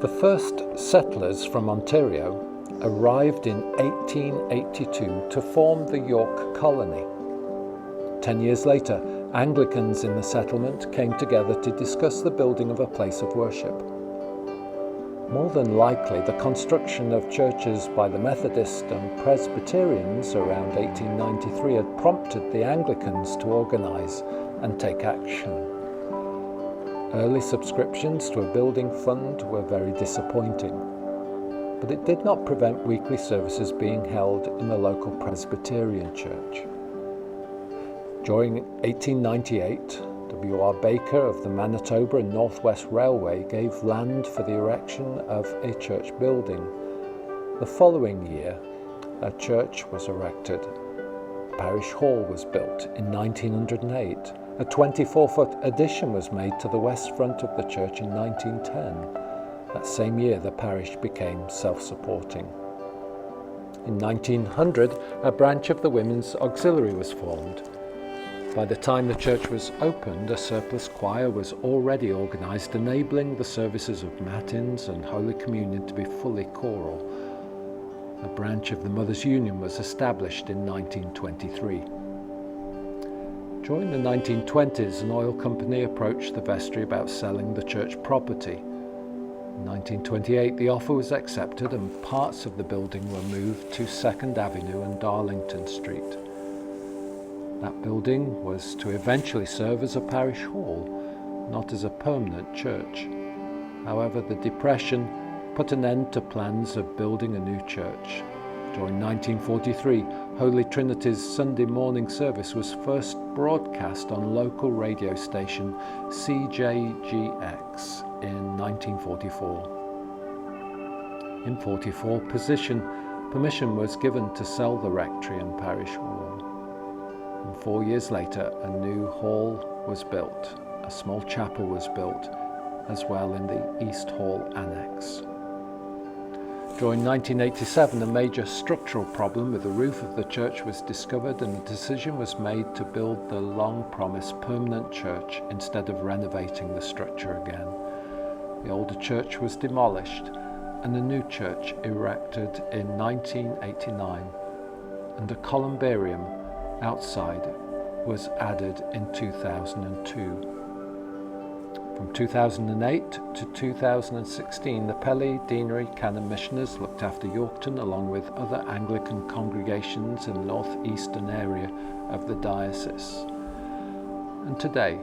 The first settlers from Ontario arrived in 1882 to form the York colony. 10 years later, Anglicans in the settlement came together to discuss the building of a place of worship. More than likely, the construction of churches by the Methodists and Presbyterians around 1893 had prompted the Anglicans to organise and take action. Early subscriptions to a building fund were very disappointing, but it did not prevent weekly services being held in the local Presbyterian church. During 1898, W.R. Baker of the Manitoba and Northwest Railway gave land for the erection of a church building. The following year, a church was erected. A parish hall was built in 1908. A 24-foot addition was made to the west front of the church in 1910. That same year, the parish became self-supporting. In 1900, a branch of the Women's Auxiliary was formed. By the time the church was opened, a surplus choir was already organised, enabling the services of Matins and Holy Communion to be fully choral. A branch of the Mothers' Union was established in 1923. During the 1920s, an oil company approached the vestry about selling the church property. In 1928, the offer was accepted and parts of the building were moved to 2nd Avenue and Darlington Street. That building was to eventually serve as a parish hall, not as a permanent church. However, the Depression put an end to plans of building a new church. During 1943, Holy Trinity's Sunday morning service was first broadcast on local radio station CJGX in 1944. In 1944, permission was given to sell the rectory and parish hall. And 4 years later, a new hall was built. A small chapel was built, as well in the East Hall Annex. During 1987, a major structural problem with the roof of the church was discovered, and a decision was made to build the long-promised permanent church instead of renovating the structure again. The older church was demolished and a new church erected in 1989, and a columbarium outside was added in 2002. From 2008 to 2016, the Pele Deanery Canon Missioners looked after Yorkton along with other Anglican congregations in the northeastern area of the diocese. And today,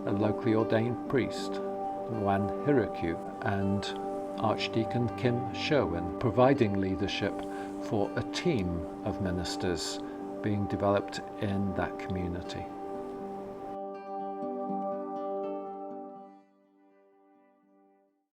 a locally ordained priest, Luan Hiraku, and Archdeacon Kim Sherwin, providing leadership for a team of ministers being developed in that community.